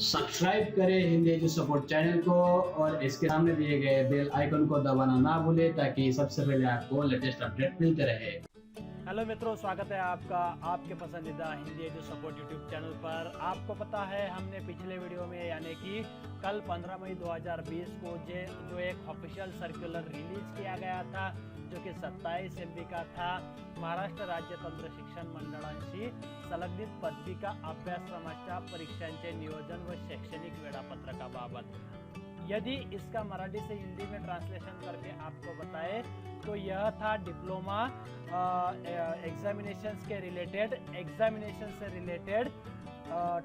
Subscribe करें Hindi edu support channel को और इसके सामने दिए गए बेल आइकन को दबाना ना भूलें ताकि सबसे पहले आपको लेटेस्ट अपडेट मिलते रहे। हेलो मित्रों, स्वागत है आपका आपके पसंदीदा Hindi edu support YouTube channel पर। आपको पता है हमने पिछले वीडियो में यानी कि कल 15 मई 2020 को जो एक ऑफिशियल सर्कुलर रिलीज किया गया था जो कि 27 MB का था, महाराष्ट्र राज्य तंत्र शिक्षण मंडळांशी संलग्नित पदविका अभ्यासक्रमाच्या परीक्षांचे नियोजन व शैक्षणिक वेळापत्रकाबाबत। यदि इसका मराठी से हिंदी में ट्रांसलेशन करके आपको बताए तो यह था डिप्लोमा एग्जामिनेशंस से रिलेटेड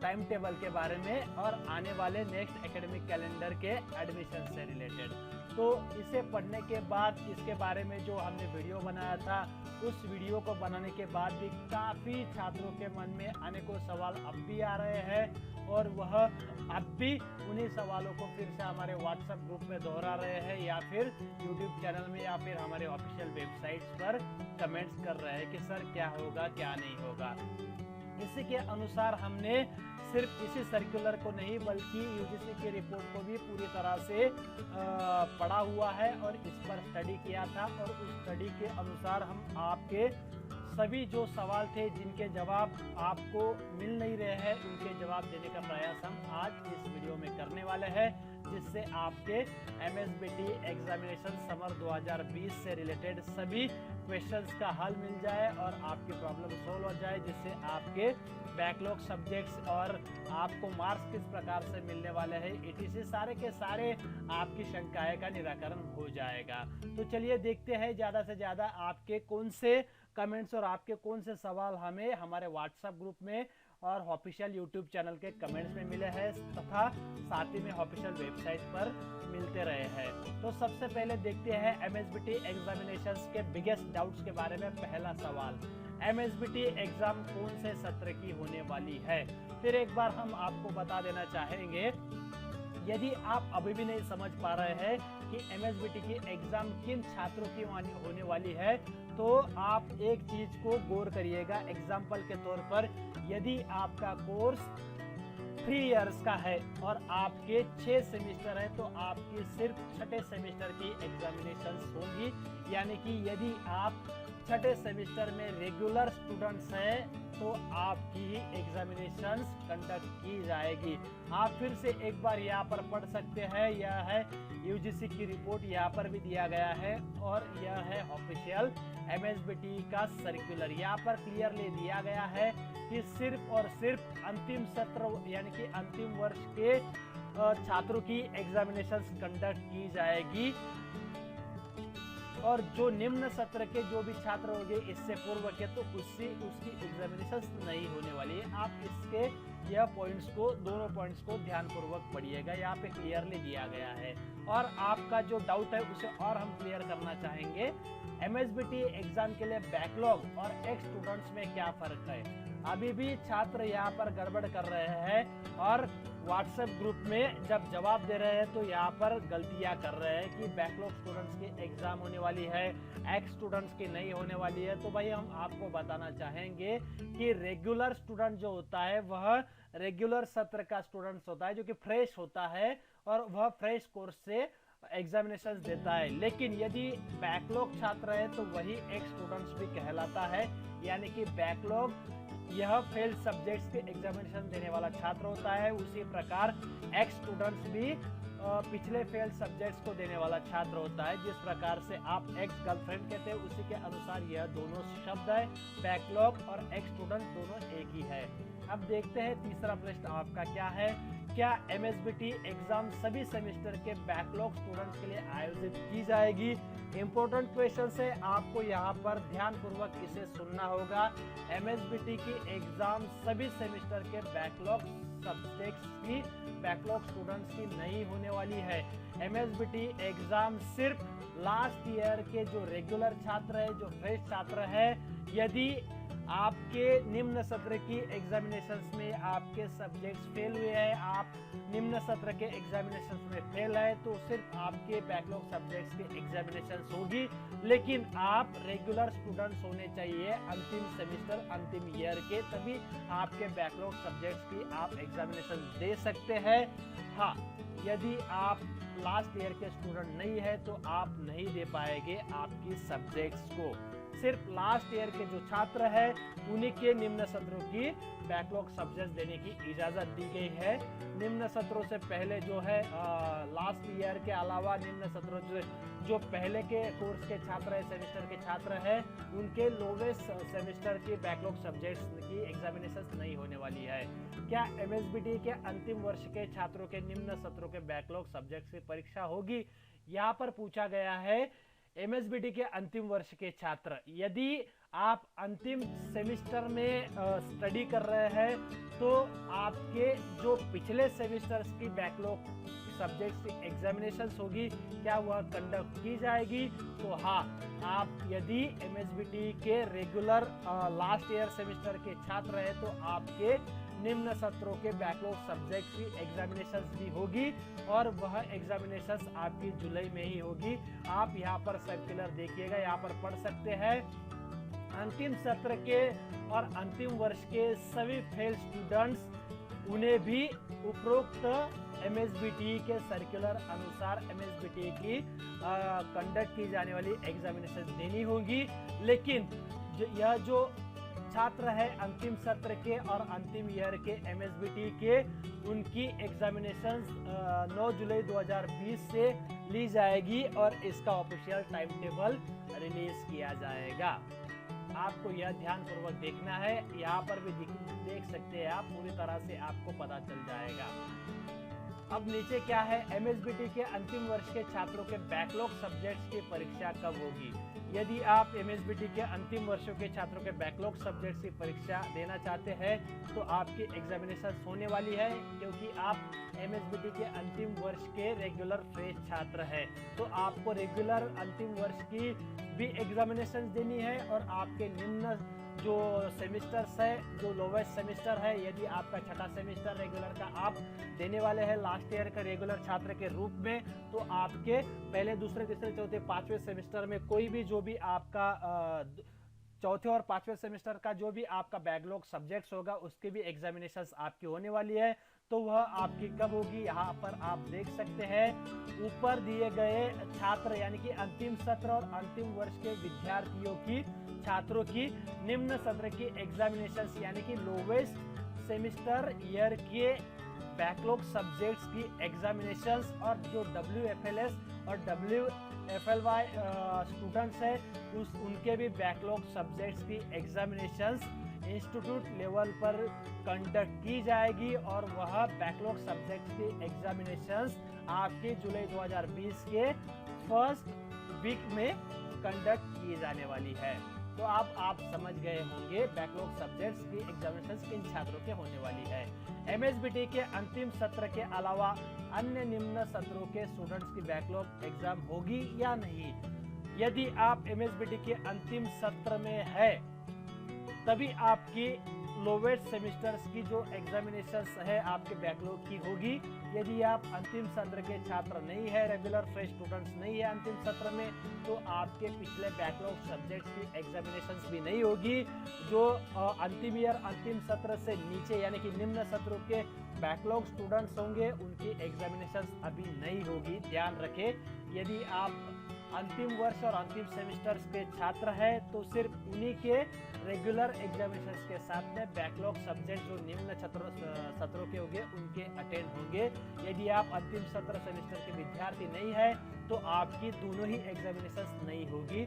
टाइम टेबल के बारे में और आने वाले नेक्स्ट एकेडमिक कैलेंडर के एडमिशन से रिलेटेड। तो इसे पढ़ने के बाद इसके बारे में जो हमने वीडियो बनाया था, उस वीडियो को बनाने के बाद भी काफ़ी छात्रों के मन में अनेकों सवाल अब भी आ रहे हैं और वह अब भी उन्हीं सवालों को फिर से हमारे व्हाट्सएप ग्रुप में दोहरा रहे हैं या फिर यूट्यूब चैनल में या फिर हमारे ऑफिशियल वेबसाइट्स पर कमेंट्स कर रहे हैं कि सर क्या होगा क्या नहीं होगा। इसी के अनुसार हमने सिर्फ इसी सर्कुलर को नहीं बल्कि यूजीसी की रिपोर्ट को भी पूरी तरह से पढ़ा हुआ है और इस पर स्टडी किया था और उस स्टडी के अनुसार हम आपके सभी जो सवाल थे जिनके जवाब आपको मिल नहीं रहे हैं उनके जवाब देने का प्रयास हम आज इस वीडियो में करने वाले हैं, जिससे आपके MSBT एग्जामिनेशन समर 2020 से रिलेटेड सभी क्वेश्चंस का हल मिल जाए और आपकी प्रॉब्लम सोल्व हो जाए, जिससे आपके बैकलॉग सब्जेक्ट्स और आपको मार्क्स किस प्रकार से मिलने वाले हैं etc सारे के सारे आपकी शंकाएं का निराकरण हो जाएगा। तो चलिए देखते हैं ज़्यादा से ज़्यादा आपके कौन से कमेंट्स और आपके कौन से सवाल हमें हमारे व्हाट्सएप ग्रुप में और ऑफिशियल यूट्यूब चैनल के कमेंट्स में मिले हैं तथा साथ ही में ऑफिशियल वेबसाइट पर मिलते रहे हैं। तो सबसे पहले देखते हैं MSBT एग्जामिनेशंस के बिगेस्ट डाउट्स के बारे में। पहला सवाल, MSBT एग्जाम कौन से सत्र की होने वाली है? फिर एक बार हम आपको बता देना चाहेंगे, यदि आप अभी भी नहीं समझ पा रहे हैं कि MSBT की एग्जाम किन छात्रों की होने वाली है, तो आप एक चीज को गौर करिएगा। एग्जाम्पल के तौर पर यदि आपका कोर्स 3 इयर्स का है और आपके 6 सेमेस्टर है तो आपकी सिर्फ छठे सेमेस्टर की एग्जामिनेशंस होंगी, यानी कि यदि आप छठे सेमेस्टर में रेगुलर स्टूडेंट्स हैं तो आपकी ही एग्जामिनेशंस कंडक्ट की जाएगी। आप फिर से एक बार यहाँ पर पढ़ सकते हैं, यह है यूजीसी की रिपोर्ट, यहाँ पर भी दिया गया है और यह है ऑफिशियल MSBT का सर्कुलर। यहाँ पर क्लियरली दिया गया है कि सिर्फ और सिर्फ अंतिम सत्र यानी कि अंतिम वर्ष के छात्रों की एग्जामिनेशंस कंडक्ट की जाएगी और जो निम्न सत्र के जो भी छात्र होंगे इससे पूर्व के तो उसकी एग्जामिनेशंस नहीं होने वाली है। आप इसके यह पॉइंट्स को दोनों पॉइंट्स को ध्यानपूर्वक पढ़िएगा, यहाँ पे क्लियरली दिया गया है। और आपका जो डाउट है उसे और हम क्लियर करना चाहेंगे, MSBT एग्जाम के लिए बैकलॉग और एक्स स्टूडेंट्स में क्या फर्क है? अभी भी छात्र यहाँ पर गड़बड़ कर रहे हैं और व्हाट्सएप ग्रुप में जब जवाब दे रहे हैं तो यहाँ पर गलतियाँ कर रहे हैं कि बैकलॉग स्टूडेंट्स की एग्जाम होने वाली है, एक्स स्टूडेंट्स की नहीं होने वाली है। तो भाई हम आपको बताना चाहेंगे कि रेगुलर स्टूडेंट जो होता है वह रेगुलर सत्र का स्टूडेंट्स होता है जो कि फ्रेश होता है और वह फ्रेश कोर्स से एग्जामिनेशन देता है। लेकिन यदि बैकलॉग छात्र है तो वही एक्स स्टूडेंट्स भी कहलाता है, यानी कि बैकलॉग यह फेल सब्जेक्ट्स के एग्जामिनेशन देने वाला छात्र होता है। उसी प्रकार एक्स स्टूडेंट्स भी पिछले फेल सब्जेक्ट्स को देने वाला छात्र होता है। जिस प्रकार से आप एक्स गर्लफ्रेंड कहते हैं उसी के अनुसार यह दोनों शब्द है, बैकलॉग और एक्स स्टूडेंट दोनों एक ही है। अब देखते हैं तीसरा प्रश्न आपका क्या है, क्या MSBT एग्जाम सभी सेमेस्टर के बैकलॉग स्टूडेंट्स के लिए आयोजित की जाएगी? इंपॉर्टेंट क्वेश्चन है, आपको यहाँ पर ध्यानपूर्वक इसे सुनना होगा। MSBT की एग्जाम सभी सेमेस्टर के बैकलॉग सब्जेक्ट्स की बैकलॉग स्टूडेंट्स की नहीं होने वाली है। MSBT एग्जाम सिर्फ लास्ट ईयर के जो रेगुलर छात्र है, जो फ्रेश छात्र है, यदि आपके निम्न सत्र की एग्जामिनेशंस में आपके सब्जेक्ट्स फेल हुए हैं, आप निम्न सत्र के एग्जामिनेशन में फेल है तो सिर्फ आपके बैकलॉग सब्जेक्ट्स के एग्जामिनेशन होगी, लेकिन आप रेगुलर स्टूडेंट्स होने चाहिए अंतिम सेमेस्टर अंतिम ईयर के, तभी आपके बैकलॉग सब्जेक्ट्स की आप एग्जामिनेशन दे सकते हैं। हाँ, यदि आप लास्ट ईयर के स्टूडेंट नहीं है तो आप नहीं दे पाएंगे आपकी सब्जेक्ट्स को। सिर्फ लास्ट ईयर के जो छात्र है उन्हीं के निम्न सत्रों की बैकलॉग सब्जेक्ट्स देने की इजाजत दी गई है। निम्न सत्रों से पहले जो है लास्ट ईयर के अलावा निम्न सत्रों जो पहले के कोर्स के छात्र है, सेमेस्टर के छात्र है, उनके लोवेस्ट सेमेस्टर की बैकलॉग सब्जेक्ट्स की एग्जामिनेशन नहीं होने वाली है। क्या एमएसबीटी के अंतिम वर्ष के छात्रों के निम्न सत्रों के बैकलॉग सब्जेक्ट्स की परीक्षा होगी? यहाँ पर पूछा गया है एमएसबीटी के अंतिम वर्ष के छात्र, यदि आप अंतिम सेमेस्टर में स्टडी कर रहे हैं तो आपके जो पिछले सेमेस्टर्स की बैकलॉग सब्जेक्ट्स की एग्जामिनेशंस होगी, क्या वह कंडक्ट की जाएगी? तो हाँ, आप यदि एमएसबीटी के रेगुलर लास्ट ईयर सेमेस्टर के छात्र हैं तो आपके निम्न सत्रों के बैकलॉग सब्जेक्ट की एग्जामिनेशंस भी होगी और वह एग्जामिनेशंस आपकी जुलाई में ही होगी। आप यहाँ पर सर्कुलर देखिएगा, यहाँ पर पढ़ सकते हैं अंतिम सत्र के और अंतिम वर्ष के सभी फेल स्टूडेंट्स उन्हें भी उपरोक्त एमएसबीटी के सर्कुलर अनुसार एमएसबीटी की कंडक्ट की जाने वाली एग्जामिनेशन देनी होगी। लेकिन यह जो छात्र है अंतिम सत्र के और अंतिम ईयर के एमएसबीटी के, उनकी एग्जामिनेशन 9 जुलाई 2020 से ली जाएगी और इसका ऑफिशियल टाइम टेबल रिलीज किया जाएगा। आपको यह ध्यान पूर्वक देखना है, यहाँ पर भी देख सकते हैं आप, पूरी तरह से आपको पता चल जाएगा। अब नीचे क्या है, एमएसबीटी के अंतिम वर्ष के छात्रों के बैकलॉग सब्जेक्ट्स की परीक्षा कब होगी? यदि आप एमएसबीटी के अंतिम वर्षों के छात्रों के बैकलॉग सब्जेक्ट्स की परीक्षा देना चाहते हैं तो आपकी एग्जामिनेशन होने वाली है, क्योंकि आप एमएसबीटी के अंतिम वर्ष के रेगुलर फ्रेश छात्र हैं तो आपको रेगुलर अंतिम वर्ष की भी एग्जामिनेशन देनी है और आपके निम्न जो सेमेस्टर्स है, जो लोवेस्ट सेमेस्टर है, यदि आपका छठा सेमेस्टर रेगुलर का आप देने वाले हैं लास्ट ईयर का रेगुलर छात्र के रूप में, तो आपके पहले दूसरे तीसरे चौथे पांचवें सेमेस्टर में कोई भी जो भी आपका चौथे और पांचवें सेमेस्टर का जो भी आपका बैकलॉग सब्जेक्ट्स होगा उसकी भी एग्जामिनेशंस आपकी होने वाली है। तो वह आपकी कब होगी, यहाँ पर आप देख सकते हैं ऊपर दिए गए छात्र यानी कि अंतिम सत्र और अंतिम वर्ष के विद्यार्थियों की छात्रों की निम्न सत्र की एग्जामिनेशंस यानी कि लोवेस्ट सेमेस्टर ईयर के बैकलॉग सब्जेक्ट्स की एग्जामिनेशंस और जो WFLS और WFLY स्टूडेंट्स है उनके भी बैकलॉग सब्जेक्ट्स की एग्जामिनेशंस इंस्टीट्यूट लेवल पर कंडक्ट की जाएगी और वह बैकलॉग सब्जेक्ट्स की एग्जामिनेशंस आपके जुलाई 2020 के फर्स्ट वीक में कंडक्ट की जाने वाली है। तो आप समझ गए होंगे बैकलॉग सब्जेक्ट्स की एग्जामिनेशंस किन छात्रों के होने वाली है। एमएसबीटी के अंतिम सत्र के अलावा अन्य निम्न सत्रों के स्टूडेंट्स की बैकलॉग एग्जाम होगी या नहीं? यदि आप एमएसबीटी के अंतिम सत्र में है तभी आपकी लोवेस्ट सेमेस्टर्स की जो एग्जामिनेशंस है आपके बैकलॉग की होगी। यदि आप अंतिम सत्र के छात्र नहीं है, रेगुलर फ्रेश स्टूडेंट्स नहीं है अंतिम सत्र में, तो आपके पिछले बैकलॉग सब्जेक्ट्स की एग्जामिनेशंस भी नहीं होगी। जो अंतिम ईयर अंतिम सत्र से नीचे यानी कि निम्न सत्रों के बैकलॉग स्टूडेंट्स होंगे उनकी एग्जामिनेशंस अभी नहीं होगी, ध्यान रखें। यदि आप अंतिम वर्ष और अंतिम सेमेस्टर्स के छात्र हैं तो सिर्फ उन्हीं के रेगुलर एग्जामिनेशंस के साथ में बैकलॉग सब्जेक्ट जो निम्न सत्रों के होंगे उनके अटेंड होंगे। यदि आप अंतिम सत्र सेमेस्टर के विद्यार्थी नहीं है तो आपकी दोनों ही एग्जामिनेशंस नहीं होगी।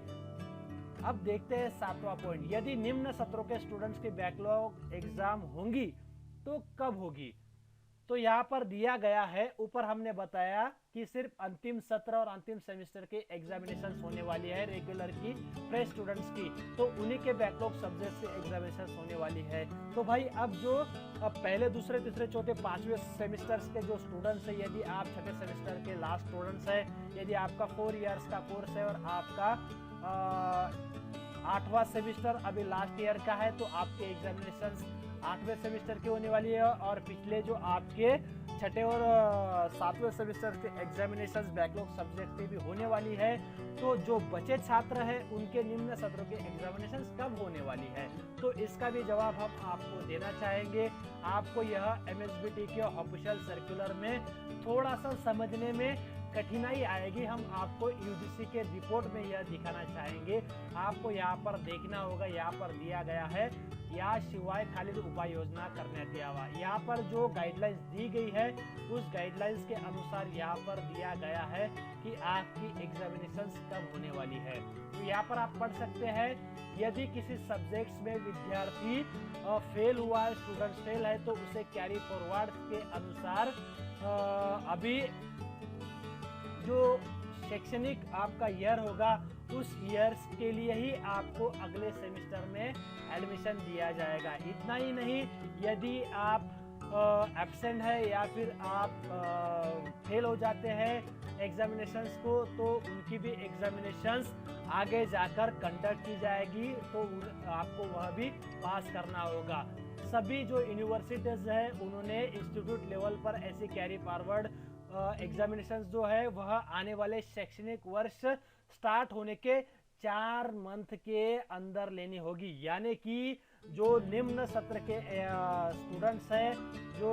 अब देखते हैं 7वां पॉइंट, यदि निम्न सत्रों के स्टूडेंट्स की बैकलॉग एग्जाम होंगी तो कब होगी? तो यहाँ पर दिया गया है, ऊपर हमने बताया कि सिर्फ अंतिम सत्र और अंतिम सेमेस्टर के एग्जामिनेशंस होने वाली है रेगुलर की फ्रेश स्टूडेंट्स की, तो उन्हीं के बैकलॉग सब्जेक्ट्स की एग्जामिनेशंस होने वाली है। तो भाई अब पहले दूसरे तीसरे चौथे पांचवें सेमेस्टर्स के जो स्टूडेंट्स है, यदि आप छठे सेमेस्टर के लास्ट स्टूडेंट्स है, यदि आपका 4 इयर्स का कोर्स है और आपका 8वां सेमेस्टर अभी लास्ट ईयर का है, तो आपके एग्जामिनेशंस 8वें सेमेस्टर की होने वाली है, और पिछले जो आपके छठे और 7वें सेमेस्टर के एग्जामिनेशंस बैकलॉग सब्जेक्ट की भी होने वाली है। तो जो बचे छात्र हैं उनके निम्न सत्रों के एग्जामिनेशंस कब होने वाली है, तो इसका भी जवाब हम आपको देना चाहेंगे। आपको यह MSBT के ऑफिशियल सर्कुलर में थोड़ा सा समझने में कठिनाई आएगी। हम आपको UGC के रिपोर्ट में यह दिखाना चाहेंगे। आपको यहाँ पर देखना होगा, यहाँ पर दिया गया है या शिवाय खालील उपाय योजना करण्यात यावा। यहाँ पर जो गाइडलाइंस दी गई है उस गाइडलाइंस के अनुसार यहाँ पर दिया गया है कि आपकी एग्जामिनेशंस कब होने वाली है। तो यहाँ पर आप पढ़ सकते हैं, यदि किसी सब्जेक्ट्स में विद्यार्थी फेल हुआ है, स्टूडेंट फेल है, तो उसे कैरी फॉरवर्ड के अनुसार अभी जो शैक्षणिक आपका ईयर होगा उस ईयर्स के लिए ही आपको अगले सेमेस्टर में एडमिशन दिया जाएगा। इतना ही नहीं, यदि आप एब्सेंट है या फिर आप फेल हो जाते हैं एग्जामिनेशंस को, तो उनकी भी एग्जामिनेशंस आगे जाकर कंडक्ट की जाएगी, तो आपको वह भी पास करना होगा। सभी जो यूनिवर्सिटीज है उन्होंने इंस्टीट्यूट लेवल पर ऐसी कैरी फॉरवर्ड एग्जामिनेशंस जो है वह आने वाले शैक्षणिक वर्ष स्टार्ट होने के 4 मंथ के अंदर लेनी होगी। यानी कि जो निम्न सत्र के स्टूडेंट्स हैं, जो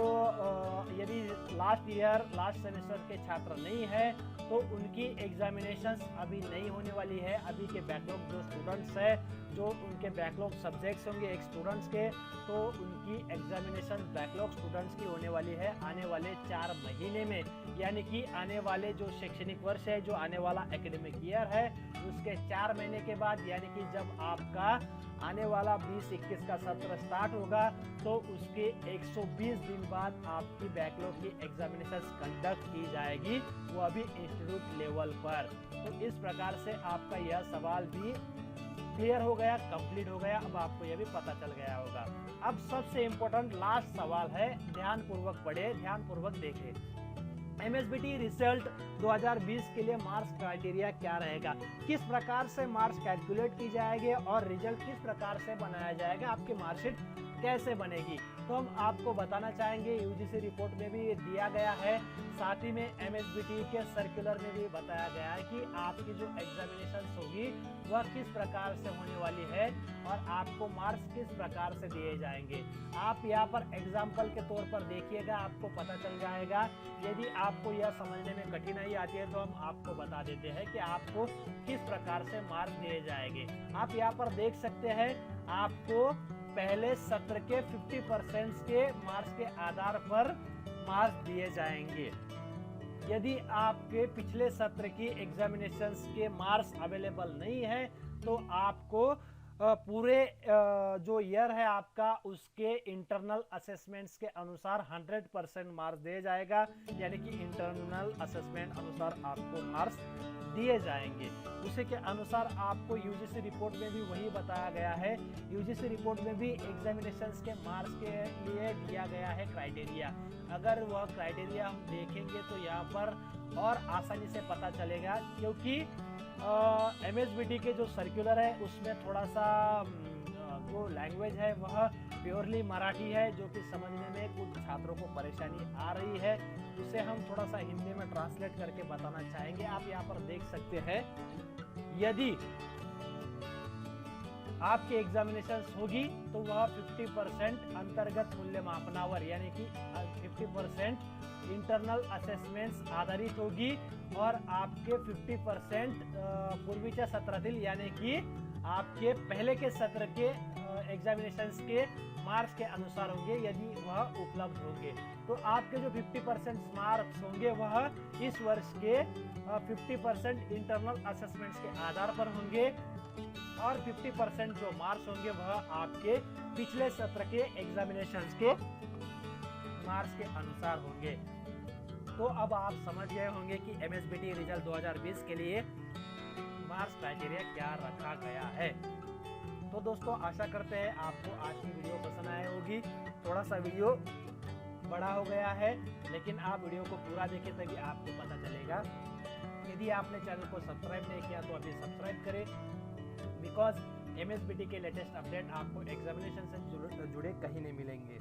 यदि लास्ट सेमेस्टर के छात्र नहीं है, तो उनकी एग्जामिनेशंस अभी नहीं होने वाली है। अभी के बैकलॉग जो स्टूडेंट्स हैं, जो उनके बैकलॉग सब्जेक्ट्स होंगे एक स्टूडेंट्स के, तो उनकी एग्जामिनेशन बैकलॉग स्टूडेंट्स की होने वाली है आने वाले 4 महीने में। यानी कि आने वाले जो शैक्षणिक वर्ष है, जो आने वाला एकेडमिक ईयर है, उसके 4 महीने के बाद, यानी कि जब आपका आने वाला 20-21 का सत्र स्टार्ट होगा, तो उसके 120 दिन बाद आपकी बैकलॉग की एग्जामिनेशन कंडक्ट की जाएगी, वो अभी इंस्टीट्यूट लेवल पर। तो इस प्रकार से आपका यह सवाल भी क्लियर हो गया, कंप्लीट हो गया। अब आपको यह भी पता चल गया होगा। अब सबसे इम्पोर्टेंट लास्ट सवाल है, ध्यानपूर्वक पढ़े, ध्यानपूर्वक देखें। MSBT रिजल्ट 2020 के लिए मार्क्स क्राइटेरिया क्या रहेगा, किस प्रकार से मार्क्स कैलकुलेट की जाएगी और रिजल्ट किस प्रकार से बनाया जाएगा, आपकी मार्कशीट कैसे बनेगी, तो हम आपको बताना चाहेंगे। UGC रिपोर्ट में भी ये दिया गया है, साथ ही में MSBT के सर्कुलर में भी बताया गया है कि आपकी जो एग्जामिनेशन होगी वह किस प्रकार से होने वाली है और आपको मार्क्स किस प्रकार से दिए जाएंगे। आप यहाँ पर एग्जाम्पल के तौर पर देखिएगा, आपको पता चल जाएगा। यदि आपको यह समझने में कठिनाई आती है तो हम आपको बता देते हैं कि आपको किस प्रकार से मार्क्स दिए जाएंगे। आप यहाँ पर देख सकते हैं, आपको पहले सत्र के 50% के मार्क्स के आधार पर मार्क्स दिए जाएंगे। यदि आपके पिछले सत्र की एग्जामिनेशंस के मार्क्स अवेलेबल नहीं है, तो आपको पूरे जो ईयर है आपका, उसके इंटरनल असेसमेंट्स के अनुसार 100% मार्क्स दिए जाएगा। यानी कि इंटरनल असेसमेंट अनुसार आपको मार्क्स दिए जाएंगे। उसी के अनुसार आपको UGC रिपोर्ट में भी वही बताया गया है। UGC रिपोर्ट में भी एग्जामिनेशंस के मार्क्स के लिए दिया गया है क्राइटेरिया। अगर वह क्राइटेरिया हम देखेंगे तो यहाँ पर और आसानी से पता चलेगा, क्योंकि MSBT के जो सर्कुलर है उसमें थोड़ा सा जो लैंग्वेज है वह प्योरली मराठी है, जो कि समझने में कुछ छात्रों को परेशानी आ रही है। उसे हम थोड़ा सा हिंदी में ट्रांसलेट करके बताना चाहेंगे। आप यहाँ पर देख सकते हैं, यदि आपकी एग्जामिनेशन होगी तो वह 50% अंतर्गत मूल्यमापनावर यानी कि 50% इंटरनल असेसमेंट्स आधारित होगी और आपके 50% पूर्वीच्या सत्रातील यानी कि आपके पहले के सत्र के एग्जामिनेशंस के मार्क्स के अनुसार होंगे, यदि वह उपलब्ध होंगे। तो आपके जो 50% मार्क्स होंगे वह इस वर्ष के 50% इंटरनल असेसमेंट्स के आधार पर होंगे और 50% जो मार्क्स होंगे वह आपके पिछले सत्र के एग्जामिनेशंस के मार्क्स के अनुसार होंगे। तो अब आप समझ गए होंगे कि MSBT रिजल्ट 2020 के लिए मार्क्स क्राइटेरिया क्या रखा गया है। तो दोस्तों, आशा करते हैं आपको आज की वीडियो पसंद आई होगी। थोड़ा सा वीडियो बड़ा हो गया है, लेकिन आप वीडियो को पूरा देखें तभी आपको पता चलेगा। यदि आपने चैनल को सब्सक्राइब नहीं किया तो अभी सब्सक्राइब करें, बिकॉज MSBT के लेटेस्ट अपडेट आपको एग्जामिनेशन से जुड़े कहीं नहीं मिलेंगे।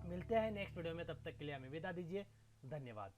मिलते हैं नेक्स्ट वीडियो में, तब तक के लिए हमें विदा दीजिए। धन्यवाद।